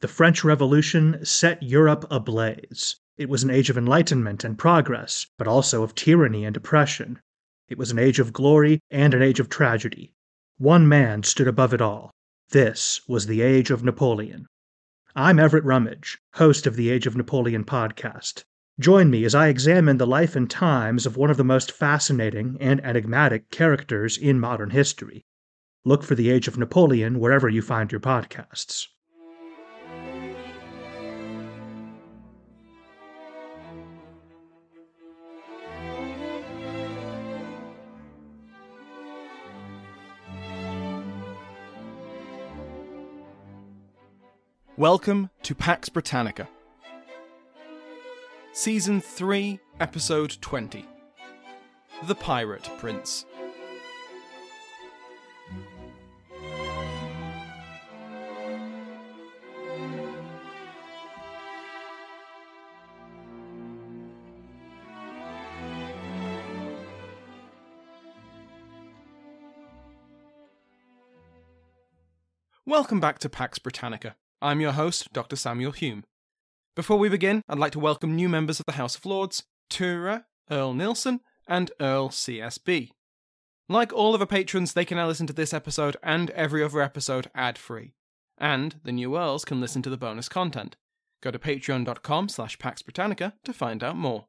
The French Revolution set Europe ablaze. It was an age of enlightenment and progress, but also of tyranny and oppression. It was an age of glory and an age of tragedy. One man stood above it all. This was the Age of Napoleon. I'm Everett Rummage, host of the Age of Napoleon podcast. Join me as I examine the life and times of one of the most fascinating and enigmatic characters in modern history. Look for the Age of Napoleon wherever you find your podcasts. Welcome to Pax Britannica. Season 3, Episode 20. The Pirate Prince. Welcome back to Pax Britannica. I'm your host, Dr. Samuel Hume. Before we begin, I'd like to welcome new members of the House of Lords, Tura, Earl Nilsson, and Earl CSB. Like all of our patrons, they can now listen to this episode and every other episode ad-free. And the new Earls can listen to the bonus content. Go to patreon.com/Pax Britannica to find out more.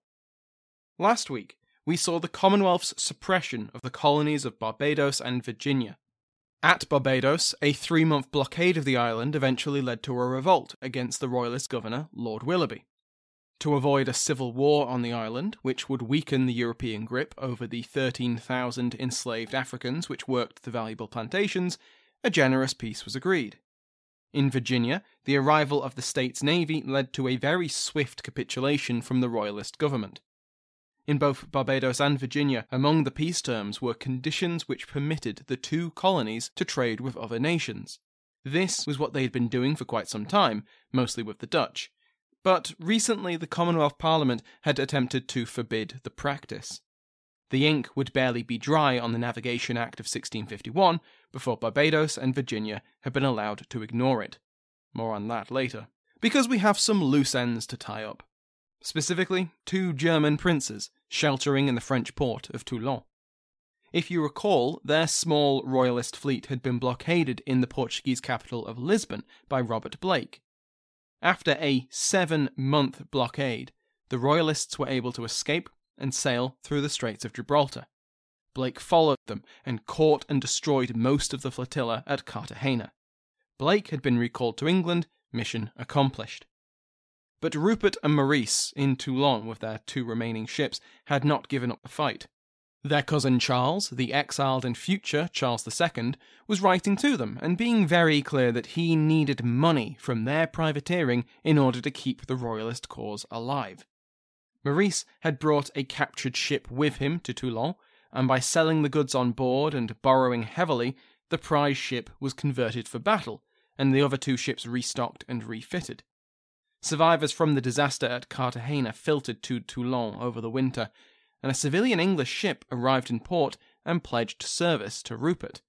Last week, we saw the Commonwealth's suppression of the colonies of Barbados and Virginia. At Barbados, a 3-month blockade of the island eventually led to a revolt against the royalist governor, Lord Willoughby. To avoid a civil war on the island, which would weaken the European grip over the 13,000 enslaved Africans which worked the valuable plantations, a generous peace was agreed. In Virginia, the arrival of the state's navy led to a very swift capitulation from the royalist government. In both Barbados and Virginia, among the peace terms were conditions which permitted the two colonies to trade with other nations. This was what they had been doing for quite some time, mostly with the Dutch. But recently the Commonwealth Parliament had attempted to forbid the practice. The ink would barely be dry on the Navigation Act of 1651 before Barbados and Virginia had been allowed to ignore it. More on that later. Because we have some loose ends to tie up. Specifically, 2 German princes sheltering in the French port of Toulon. If you recall, their small royalist fleet had been blockaded in the Portuguese capital of Lisbon by Robert Blake. After a 7-month blockade, the royalists were able to escape and sail through the Straits of Gibraltar. Blake followed them and caught and destroyed most of the flotilla at Cartagena. Blake had been recalled to England, mission accomplished. But Rupert and Maurice, in Toulon with their 2 remaining ships, had not given up the fight. Their cousin Charles, the exiled and future Charles II, was writing to them and being very clear that he needed money from their privateering in order to keep the royalist cause alive. Maurice had brought a captured ship with him to Toulon, and by selling the goods on board and borrowing heavily, the prize ship was converted for battle, and the other 2 ships restocked and refitted. Survivors from the disaster at Cartagena filtered to Toulon over the winter, and a civilian English ship arrived in port and pledged service to Rupert.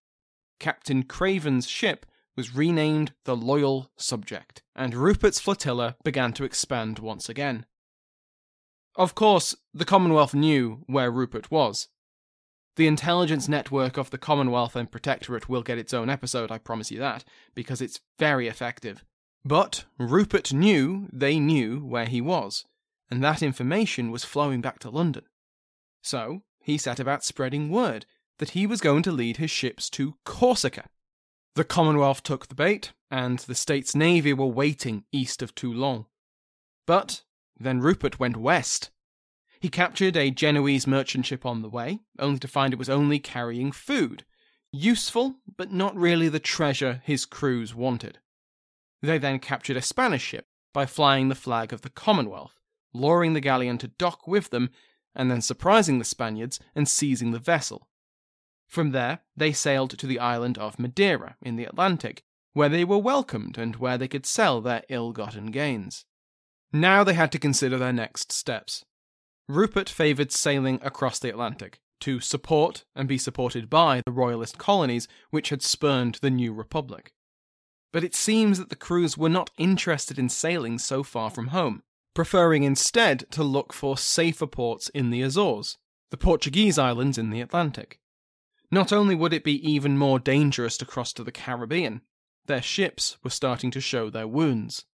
Captain Craven's ship was renamed the Loyal Subject, and Rupert's flotilla began to expand once again. Of course, the Commonwealth knew where Rupert was. The intelligence network of the Commonwealth and Protectorate will get its own episode, I promise you that, because it's very effective. But Rupert knew they knew where he was, and that information was flowing back to London. So he set about spreading word that he was going to lead his ships to Corsica. The Commonwealth took the bait, and the state's navy were waiting east of Toulon. But then Rupert went west. He captured a Genoese merchant ship on the way, only to find it was only carrying food. Useful, but not really the treasure his crews wanted. They then captured a Spanish ship by flying the flag of the Commonwealth, luring the galleon to dock with them, and then surprising the Spaniards and seizing the vessel. From there, they sailed to the island of Madeira in the Atlantic, where they were welcomed and where they could sell their ill-gotten gains. Now they had to consider their next steps. Rupert favoured sailing across the Atlantic, to support and be supported by the royalist colonies which had spurned the new republic. But it seems that the crews were not interested in sailing so far from home, preferring instead to look for safer ports in the Azores, the Portuguese islands in the Atlantic. Not only would it be even more dangerous to cross to the Caribbean, their ships were starting to show their wounds.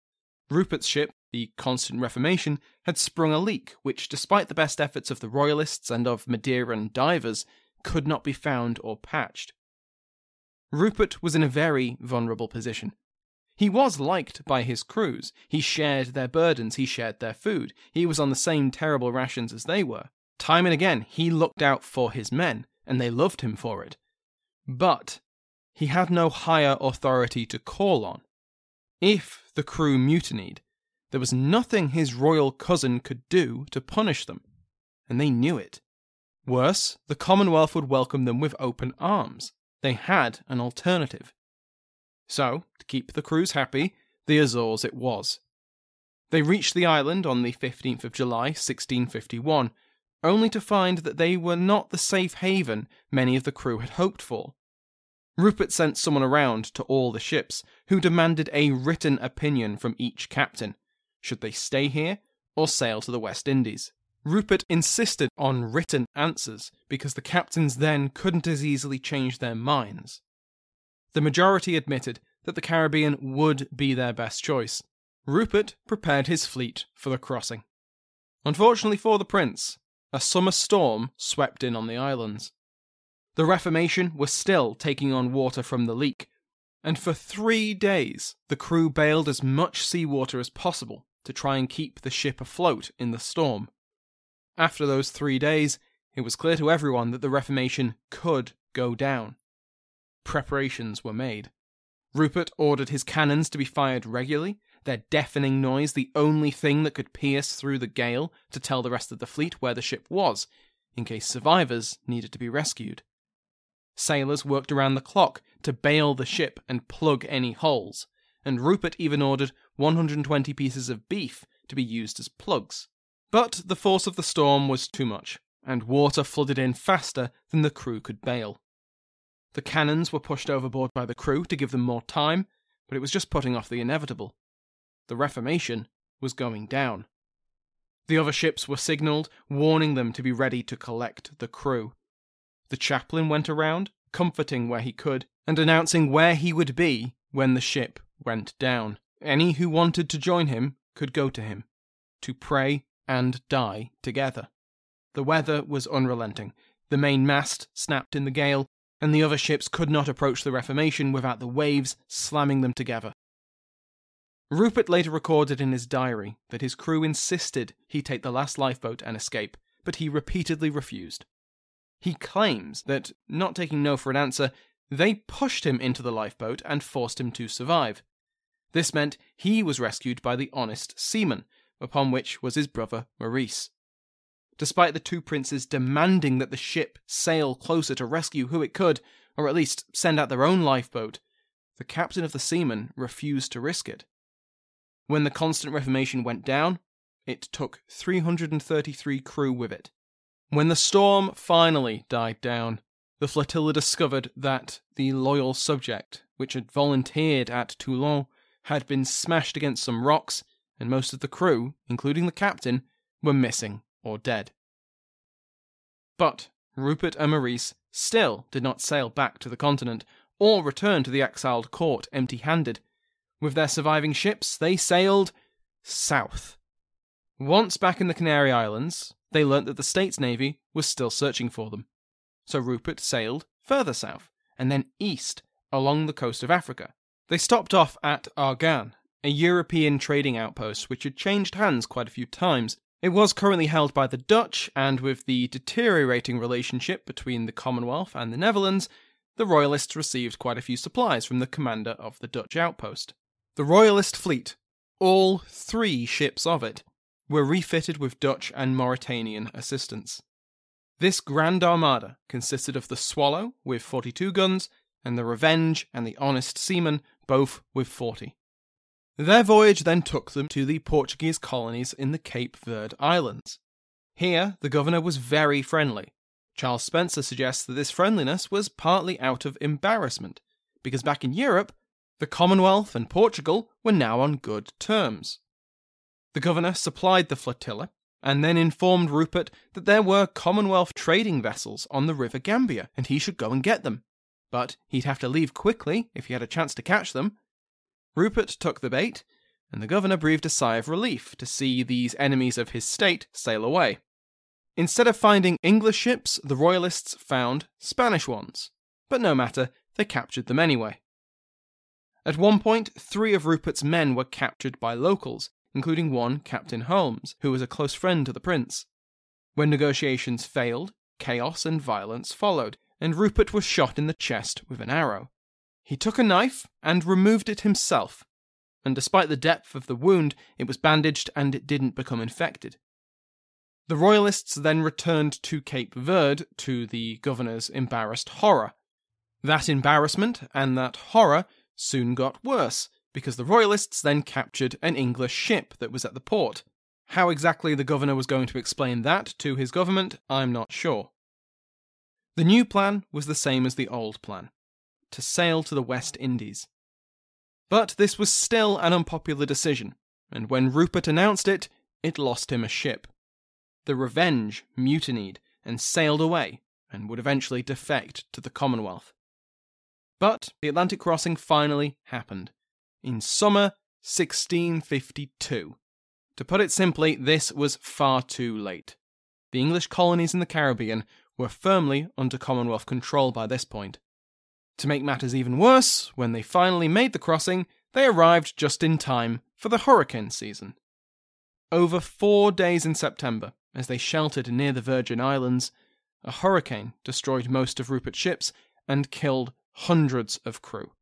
Rupert's ship, the Constant Reformation, had sprung a leak which, despite the best efforts of the Royalists and of Madeiran divers, could not be found or patched. Rupert was in a very vulnerable position. He was liked by his crews. He shared their burdens, he shared their food. He was on the same terrible rations as they were. Time and again, he looked out for his men, and they loved him for it. But he had no higher authority to call on. If the crew mutinied, there was nothing his royal cousin could do to punish them, and they knew it. Worse, the Commonwealth would welcome them with open arms. They had an alternative. So, to keep the crews happy, the Azores it was. They reached the island on the 15th of July, 1651, only to find that they were not the safe haven many of the crew had hoped for. Rupert sent someone around to all the ships, who demanded a written opinion from each captain. Should they stay here, or sail to the West Indies? Rupert insisted on written answers, because the captains then couldn't as easily change their minds. The majority admitted that the Caribbean would be their best choice. Rupert prepared his fleet for the crossing. Unfortunately for the prince, a summer storm swept in on the islands. The Reformation was still taking on water from the leak, and for 3 days the crew bailed as much seawater as possible to try and keep the ship afloat in the storm. After those 3 days, it was clear to everyone that the Reformation could go down. Preparations were made. Rupert ordered his cannons to be fired regularly, their deafening noise the only thing that could pierce through the gale to tell the rest of the fleet where the ship was, in case survivors needed to be rescued. Sailors worked around the clock to bail the ship and plug any holes, and Rupert even ordered 120 pieces of beef to be used as plugs. But the force of the storm was too much, and water flooded in faster than the crew could bail. The cannons were pushed overboard by the crew to give them more time, but it was just putting off the inevitable. The Reformation was going down. The other ships were signalled, warning them to be ready to collect the crew. The chaplain went around, comforting where he could, and announcing where he would be when the ship went down. Any who wanted to join him could go to him, to pray and die together. The weather was unrelenting. The main mast snapped in the gale, and the other ships could not approach the Reformation without the waves slamming them together. Rupert later recorded in his diary that his crew insisted he take the last lifeboat and escape, but he repeatedly refused. He claims that, not taking no for an answer, they pushed him into the lifeboat and forced him to survive. This meant he was rescued by the honest seaman, upon which was his brother Maurice. Despite the two princes demanding that the ship sail closer to rescue who it could, or at least send out their own lifeboat, the captain of the seamen refused to risk it. When the Constant Reformation went down, it took 333 crew with it. When the storm finally died down, the flotilla discovered that the loyal subject, which had volunteered at Toulon, had been smashed against some rocks, and most of the crew, including the captain, were missing or dead. But Rupert and Maurice still did not sail back to the continent, or return to the exiled court empty-handed. With their surviving ships, they sailed south. Once back in the Canary Islands, they learnt that the States Navy was still searching for them. So Rupert sailed further south, and then east, along the coast of Africa. They stopped off at Argan, a European trading outpost which had changed hands quite a few times. It was currently held by the Dutch, and with the deteriorating relationship between the Commonwealth and the Netherlands, the Royalists received quite a few supplies from the commander of the Dutch outpost. The Royalist fleet, all 3 ships of it, were refitted with Dutch and Mauritanian assistance. This Grand Armada consisted of the Swallow with 42 guns, and the Revenge and the Honest Seaman, both with 40. Their voyage then took them to the Portuguese colonies in the Cape Verde Islands. Here, the governor was very friendly. Charles Spencer suggests that this friendliness was partly out of embarrassment, because back in Europe, The Commonwealth and Portugal were now on good terms. The governor supplied the flotilla, and then informed Rupert that there were Commonwealth trading vessels on the River Gambia, and he should go and get them. But he'd have to leave quickly if he had a chance to catch them. Rupert took the bait, and the governor breathed a sigh of relief to see these enemies of his state sail away. Instead of finding English ships, the royalists found Spanish ones. But no matter, they captured them anyway. At one point, 3 of Rupert's men were captured by locals, including one Captain Holmes, who was a close friend to the prince. When negotiations failed, chaos and violence followed, and Rupert was shot in the chest with an arrow. He took a knife and removed it himself, and despite the depth of the wound, it was bandaged and it didn't become infected. The royalists then returned to Cape Verde to the governor's embarrassed horror. That embarrassment and that horror soon got worse, because the royalists then captured an English ship that was at the port. How exactly the governor was going to explain that to his government, I'm not sure. The new plan was the same as the old plan, to sail to the West Indies. But this was still an unpopular decision, and when Rupert announced it, it lost him a ship. The Revenge mutinied and sailed away, and would eventually defect to the Commonwealth. But the Atlantic crossing finally happened, in summer 1652. To put it simply, this was far too late. The English colonies in the Caribbean were firmly under Commonwealth control by this point. To make matters even worse, when they finally made the crossing, they arrived just in time for the hurricane season. Over 4 days in September, as they sheltered near the Virgin Islands, a hurricane destroyed most of Rupert's ships and killed hundreds of crew.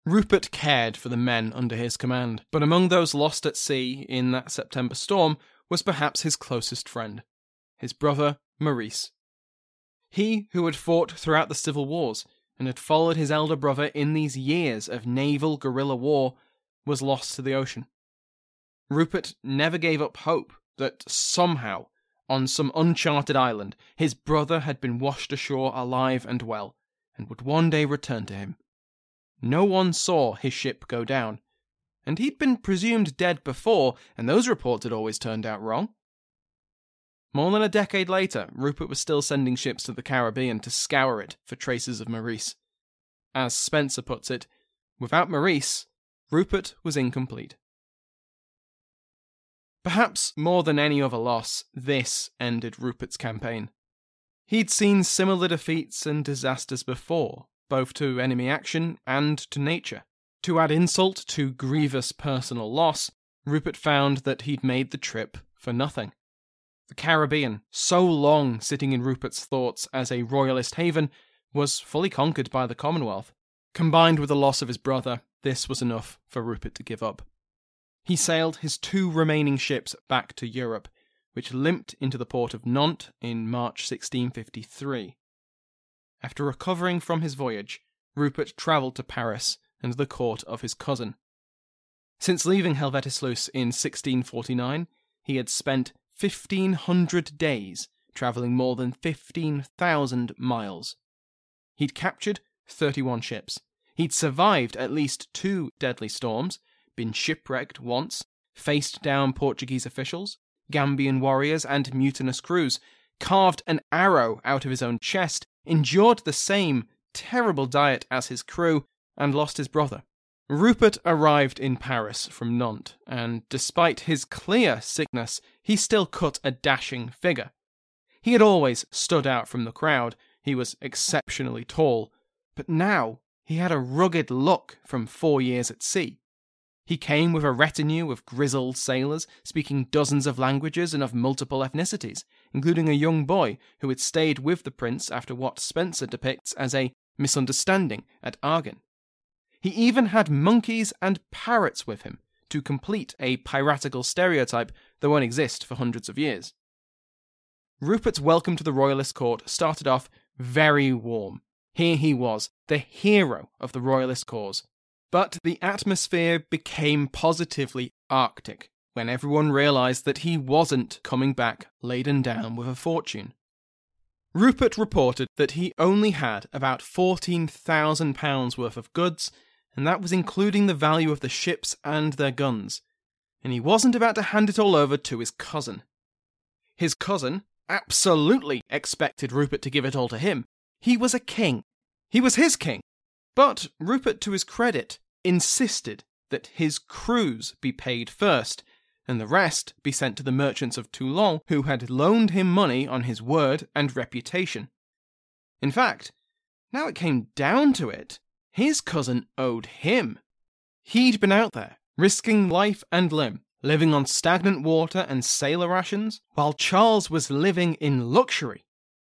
Rupert cared for the men under his command, but among those lost at sea in that September storm was perhaps his closest friend, his brother Maurice. He who had fought throughout the civil wars and had followed his elder brother in these years of naval guerrilla war was lost to the ocean. Rupert never gave up hope that somehow, on some uncharted island, his brother had been washed ashore alive and well, and would one day return to him. No one saw his ship go down, and he'd been presumed dead before, and those reports had always turned out wrong. More than a decade later, Rupert was still sending ships to the Caribbean to scour it for traces of Maurice. As Spencer puts it, without Maurice, Rupert was incomplete. Perhaps more than any other loss, this ended Rupert's campaign. He'd seen similar defeats and disasters before, both to enemy action and to nature. To add insult to grievous personal loss, Rupert found that he'd made the trip for nothing. The Caribbean, so long sitting in Rupert's thoughts as a royalist haven, was fully conquered by the Commonwealth. Combined with the loss of his brother, this was enough for Rupert to give up. He sailed his 2 remaining ships back to Europe, which limped into the port of Nantes in March 1653. After recovering from his voyage, Rupert travelled to Paris and the court of his cousin. Since leaving Helvetisluis in 1649, he had spent 1,500 days travelling more than 15,000 miles. He'd captured 31 ships. He'd survived at least 2 deadly storms, been shipwrecked once, faced down Portuguese officials, Gambian warriors and mutinous crews, carved an arrow out of his own chest, endured the same terrible diet as his crew, and lost his brother. Rupert arrived in Paris from Nantes, and despite his clear sickness, he still cut a dashing figure. He had always stood out from the crowd, he was exceptionally tall, but now he had a rugged look from 4 years at sea. He came with a retinue of grizzled sailors, speaking dozens of languages and of multiple ethnicities, including a young boy who had stayed with the prince after what Spencer depicts as a misunderstanding at Argan. He even had monkeys and parrots with him, to complete a piratical stereotype that won't exist for hundreds of years. Rupert's welcome to the royalist court started off very warm. Here he was, the hero of the royalist cause. But the atmosphere became positively arctic when everyone realised that he wasn't coming back laden down with a fortune. Rupert reported that he only had about £14,000 worth of goods and that was including the value of the ships and their guns. And he wasn't about to hand it all over to his cousin. His cousin absolutely expected Rupert to give it all to him. He was a king. He was his king. But Rupert, to his credit, insisted that his crews be paid first, and the rest be sent to the merchants of Toulon who had loaned him money on his word and reputation. In fact, now it came down to it, his cousin owed him. He'd been out there, risking life and limb, living on stagnant water and sailor rations, while Charles was living in luxury.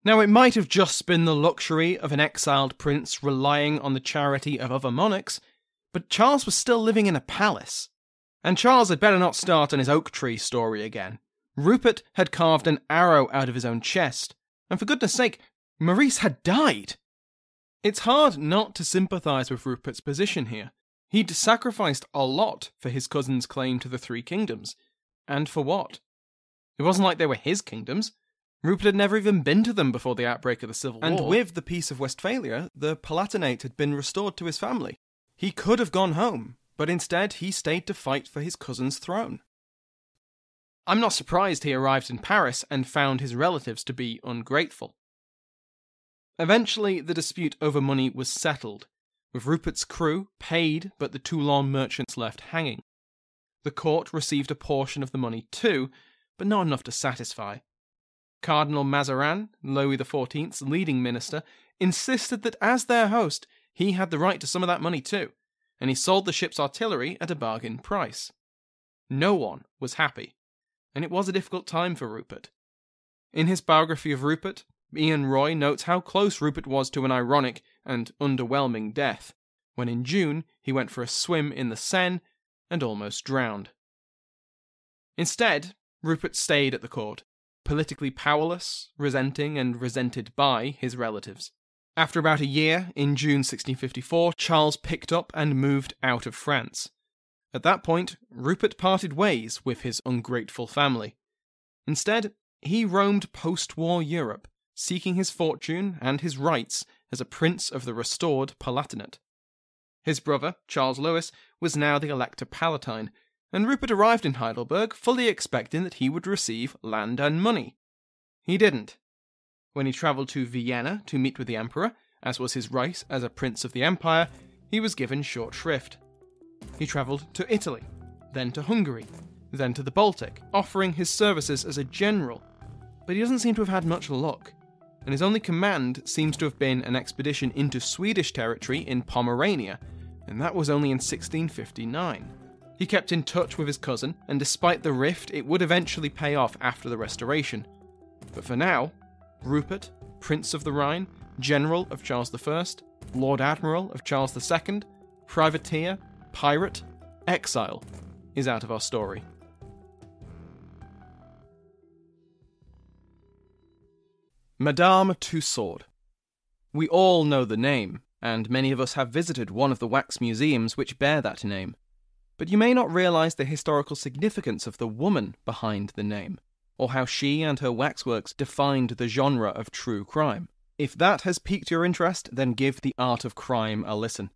Now, it might have just been the luxury of an exiled prince relying on the charity of other monarchs, but Charles was still living in a palace. And Charles had better not start on his oak tree story again. Rupert had carved an arrow out of his own chest, and for goodness sake, Maurice had died. It's hard not to sympathise with Rupert's position here. He'd sacrificed a lot for his cousin's claim to the Three Kingdoms. And for what? It wasn't like they were his kingdoms. Rupert had never even been to them before the outbreak of the Civil War. And with the Peace of Westphalia, the Palatinate had been restored to his family. He could have gone home, but instead he stayed to fight for his cousin's throne. I'm not surprised he arrived in Paris and found his relatives to be ungrateful. Eventually, the dispute over money was settled, with Rupert's crew paid but the Toulon merchants left hanging. The court received a portion of the money too, but not enough to satisfy. Cardinal Mazarin, Louis XIV's leading minister, insisted that as their host, he had the right to some of that money too, and he sold the ship's artillery at a bargain price. No one was happy, and it was a difficult time for Rupert. In his biography of Rupert, Ian Roy notes how close Rupert was to an ironic and underwhelming death, when in June he went for a swim in the Seine and almost drowned. Instead, Rupert stayed at the court, politically powerless, resenting and resented by his relatives. After about a year, in June 1654, Charles picked up and moved out of France. At that point, Rupert parted ways with his ungrateful family. Instead, he roamed post-war Europe, seeking his fortune and his rights as a prince of the restored Palatinate. His brother, Charles Louis, was now the Elector Palatine, and Rupert arrived in Heidelberg fully expecting that he would receive land and money. He didn't. When he travelled to Vienna to meet with the Emperor, as was his right as a prince of the Empire, he was given short shrift. He travelled to Italy, then to Hungary, then to the Baltic, offering his services as a general, but he doesn't seem to have had much luck, and his only command seems to have been an expedition into Swedish territory in Pomerania, and that was only in 1659. He kept in touch with his cousin, and despite the rift, it would eventually pay off after the Restoration. But for now, Rupert, Prince of the Rhine, General of Charles I, Lord Admiral of Charles II, privateer, pirate, exile, is out of our story. Madame Tussaud. We all know the name, and many of us have visited one of the wax museums which bear that name. But you may not realise the historical significance of the woman behind the name, or how she and her waxworks defined the genre of true crime. If that has piqued your interest, then give The Art of Crime a listen.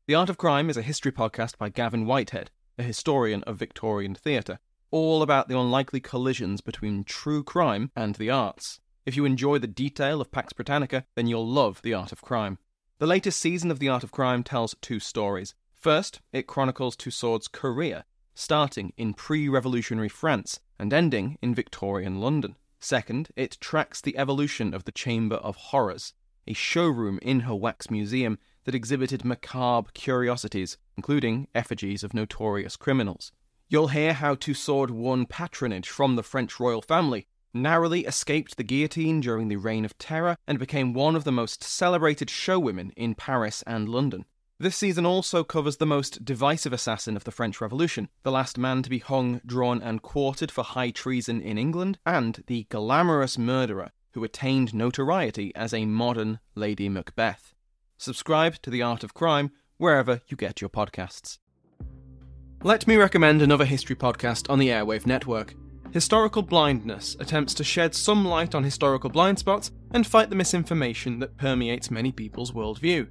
The Art of Crime is a history podcast by Gavin Whitehead, a historian of Victorian theatre, all about the unlikely collisions between true crime and the arts. If you enjoy the detail of Pax Britannica, then you'll love The Art of Crime. The latest season of The Art of Crime tells two stories. First, it chronicles Tussaud's career, starting in pre-revolutionary France and ending in Victorian London. Second, it tracks the evolution of the Chamber of Horrors, a showroom in her wax museum that exhibited macabre curiosities, including effigies of notorious criminals. You'll hear how Tussaud won patronage from the French royal family, narrowly escaped the guillotine during the Reign of Terror, and became one of the most celebrated showwomen in Paris and London. This season also covers the most divisive assassin of the French Revolution, the last man to be hung, drawn and quartered for high treason in England, and the glamorous murderer who attained notoriety as a modern Lady Macbeth. Subscribe to The Art of Crime wherever you get your podcasts. Let me recommend another history podcast on the Airwave Network. Historical Blindness attempts to shed some light on historical blind spots and fight the misinformation that permeates many people's worldview.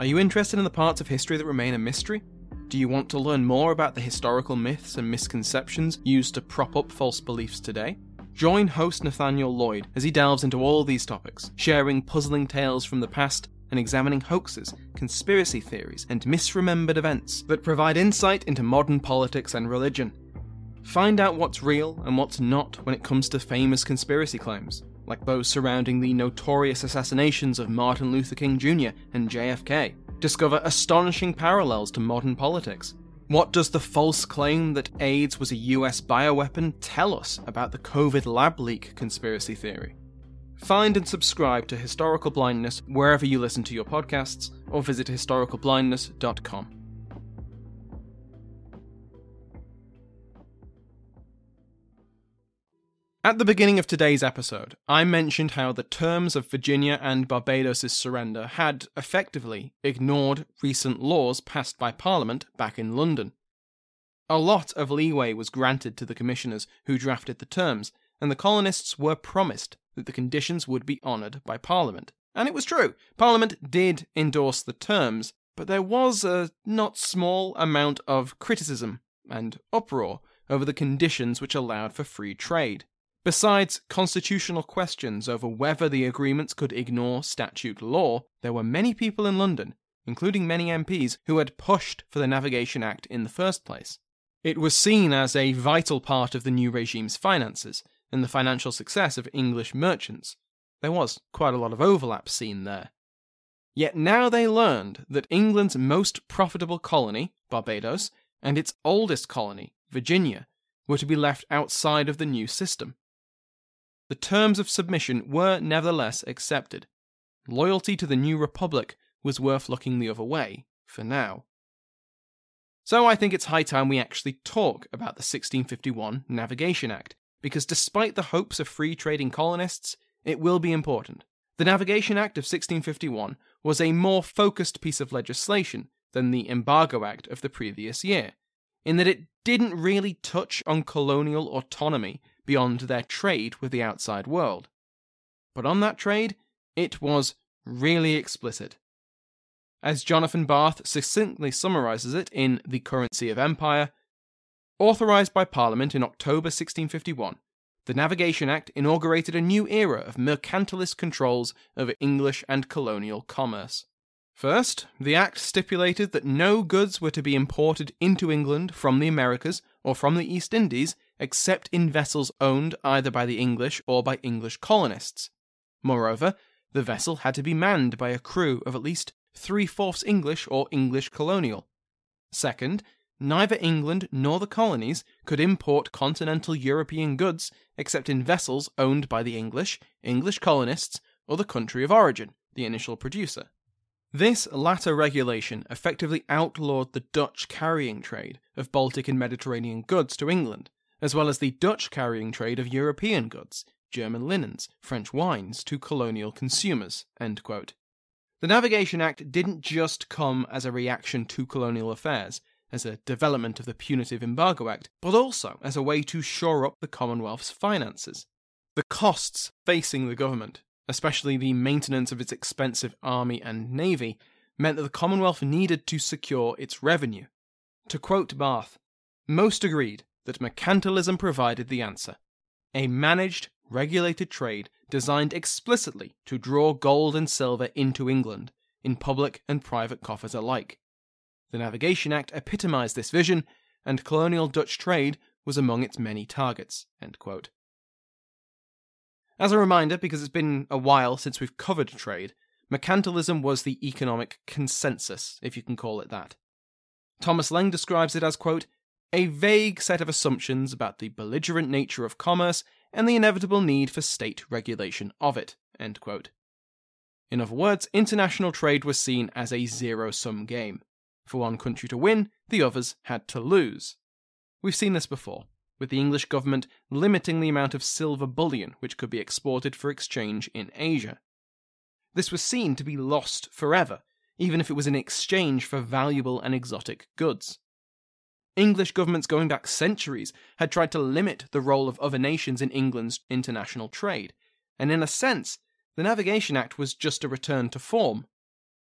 Are you interested in the parts of history that remain a mystery? Do you want to learn more about the historical myths and misconceptions used to prop up false beliefs today? Join host Nathaniel Lloyd as he delves into all these topics, sharing puzzling tales from the past and examining hoaxes, conspiracy theories, and misremembered events that provide insight into modern politics and religion. Find out what's real and what's not when it comes to famous conspiracy claims, like those surrounding the notorious assassinations of Martin Luther King Jr. and JFK. Discover astonishing parallels to modern politics. What does the false claim that AIDS was a US bioweapon tell us about the COVID lab leak conspiracy theory? Find and subscribe to Historical Blindness wherever you listen to your podcasts, or visit historicalblindness.com. At the beginning of today's episode, I mentioned how the terms of Virginia and Barbados' surrender had effectively ignored recent laws passed by Parliament back in London. A lot of leeway was granted to the commissioners who drafted the terms, and the colonists were promised that the conditions would be honoured by Parliament. And it was true, Parliament did endorse the terms, but there was a not small amount of criticism and uproar over the conditions which allowed for free trade. Besides constitutional questions over whether the agreements could ignore statute law, there were many people in London, including many MPs, who had pushed for the Navigation Act in the first place. It was seen as a vital part of the new regime's finances and the financial success of English merchants. There was quite a lot of overlap seen there. Yet now they learned that England's most profitable colony, Barbados, and its oldest colony, Virginia, were to be left outside of the new system. The terms of submission were nevertheless accepted. Loyalty to the new republic was worth looking the other way, for now. So I think it's high time we actually talk about the 1651 Navigation Act, because despite the hopes of free trading colonists, it will be important. The Navigation Act of 1651 was a more focused piece of legislation than the Embargo Act of the previous year, in that it didn't really touch on colonial autonomy beyond their trade with the outside world. But on that trade, it was really explicit. As Jonathan Barth succinctly summarises it in The Currency of Empire, authorised by Parliament in October 1651, the Navigation Act inaugurated a new era of mercantilist controls over English and colonial commerce. First, the Act stipulated that no goods were to be imported into England from the Americas or from the East Indies except in vessels owned either by the English or by English colonists. Moreover, the vessel had to be manned by a crew of at least 3/4 English or English colonial. Second, neither England nor the colonies could import continental European goods except in vessels owned by the English, English colonists, or the country of origin, the initial producer. This latter regulation effectively outlawed the Dutch carrying trade of Baltic and Mediterranean goods to England, as well as the Dutch carrying trade of European goods, German linens, French wines, to colonial consumers." End quote. The Navigation Act didn't just come as a reaction to colonial affairs, as a development of the punitive Embargo Act, but also as a way to shore up the Commonwealth's finances. The costs facing the government, especially the maintenance of its expensive army and navy, meant that the Commonwealth needed to secure its revenue. To quote Barth, "Most agreed that mercantilism provided the answer. A managed, regulated trade designed explicitly to draw gold and silver into England, in public and private coffers alike. The Navigation Act epitomised this vision, and colonial Dutch trade was among its many targets." End quote. As a reminder, because it's been a while since we've covered trade, mercantilism was the economic consensus, if you can call it that. Thomas Leng describes it as, quote, "a vague set of assumptions about the belligerent nature of commerce and the inevitable need for state regulation of it." End quote. In other words, international trade was seen as a zero-sum game. For one country to win, the others had to lose. We've seen this before, with the English government limiting the amount of silver bullion which could be exported for exchange in Asia. This was seen to be lost forever, even if it was in exchange for valuable and exotic goods. English governments going back centuries had tried to limit the role of other nations in England's international trade, and in a sense, the Navigation Act was just a return to form.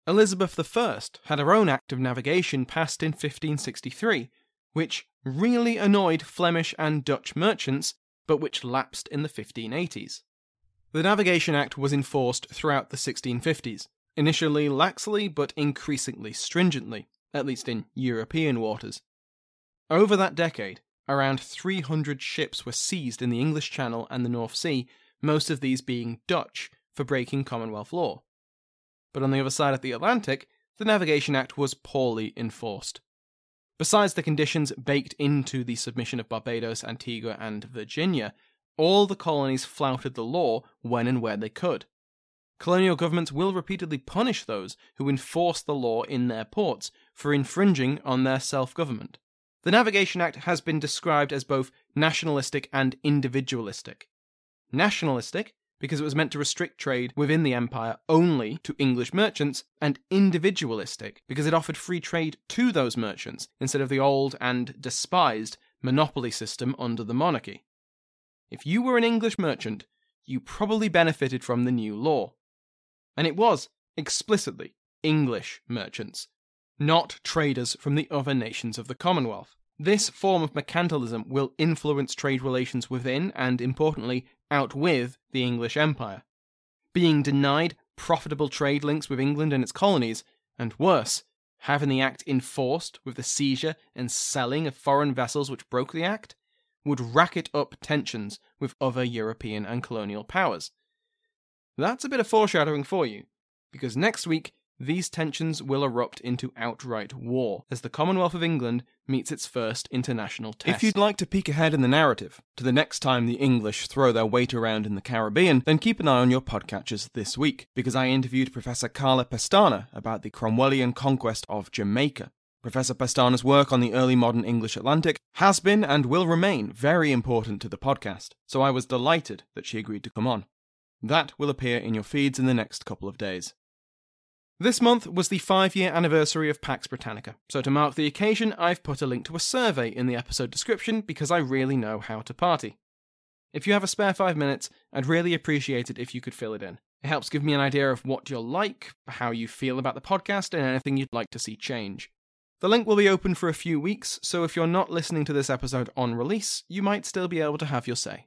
Elizabeth I had her own Act of Navigation passed in 1563, which really annoyed Flemish and Dutch merchants, but which lapsed in the 1580s. The Navigation Act was enforced throughout the 1650s, initially laxly but increasingly stringently, at least in European waters. Over that decade, around 300 ships were seized in the English Channel and the North Sea, most of these being Dutch, for breaking Commonwealth law. But on the other side of the Atlantic, the Navigation Act was poorly enforced. Besides the conditions baked into the submission of Barbados, Antigua, and Virginia, all the colonies flouted the law when and where they could. Colonial governments will repeatedly punish those who enforce the law in their ports for infringing on their self-government. The Navigation Act has been described as both nationalistic and individualistic. Nationalistic, because it was meant to restrict trade within the empire only to English merchants, and individualistic, because it offered free trade to those merchants instead of the old and despised monopoly system under the monarchy. If you were an English merchant, you probably benefited from the new law. And it was, explicitly, English merchants, not traders from the other nations of the Commonwealth. This form of mercantilism will influence trade relations within and, importantly, out with the English Empire. Being denied profitable trade links with England and its colonies, and worse, having the Act enforced with the seizure and selling of foreign vessels which broke the Act, would racket up tensions with other European and colonial powers. That's a bit of foreshadowing for you, because next week these tensions will erupt into outright war as the Commonwealth of England meets its first international test. If you'd like to peek ahead in the narrative to the next time the English throw their weight around in the Caribbean, then keep an eye on your podcatchers this week, because I interviewed Professor Carla Pestana about the Cromwellian conquest of Jamaica. Professor Pestana's work on the early modern English Atlantic has been and will remain very important to the podcast, so I was delighted that she agreed to come on. That will appear in your feeds in the next couple of days. This month was the 5-year anniversary of Pax Britannica, so to mark the occasion I've put a link to a survey in the episode description because I really know how to party. If you have a spare 5 minutes, I'd really appreciate it if you could fill it in. It helps give me an idea of what you're like, how you feel about the podcast, and anything you'd like to see change. The link will be open for a few weeks, so if you're not listening to this episode on release, you might still be able to have your say.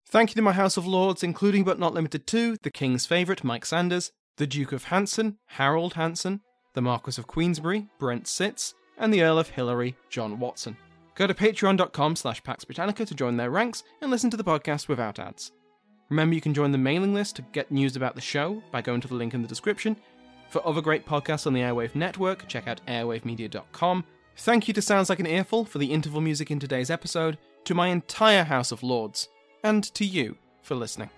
Thank you to my House of Lords, including but not limited to the King's favourite Mike Sanders, the Duke of Hanson, Harold Hanson, the Marquess of Queensberry, Brent Sitz, and the Earl of Hillary, John Watson. Go to patreon.com/Pax Britannica to join their ranks and listen to the podcast without ads. Remember, you can join the mailing list to get news about the show by going to the link in the description. For other great podcasts on the Airwave Network, check out airwavemedia.com. Thank you to Sounds Like an Earful for the interval music in today's episode, to my entire House of Lords, and to you for listening.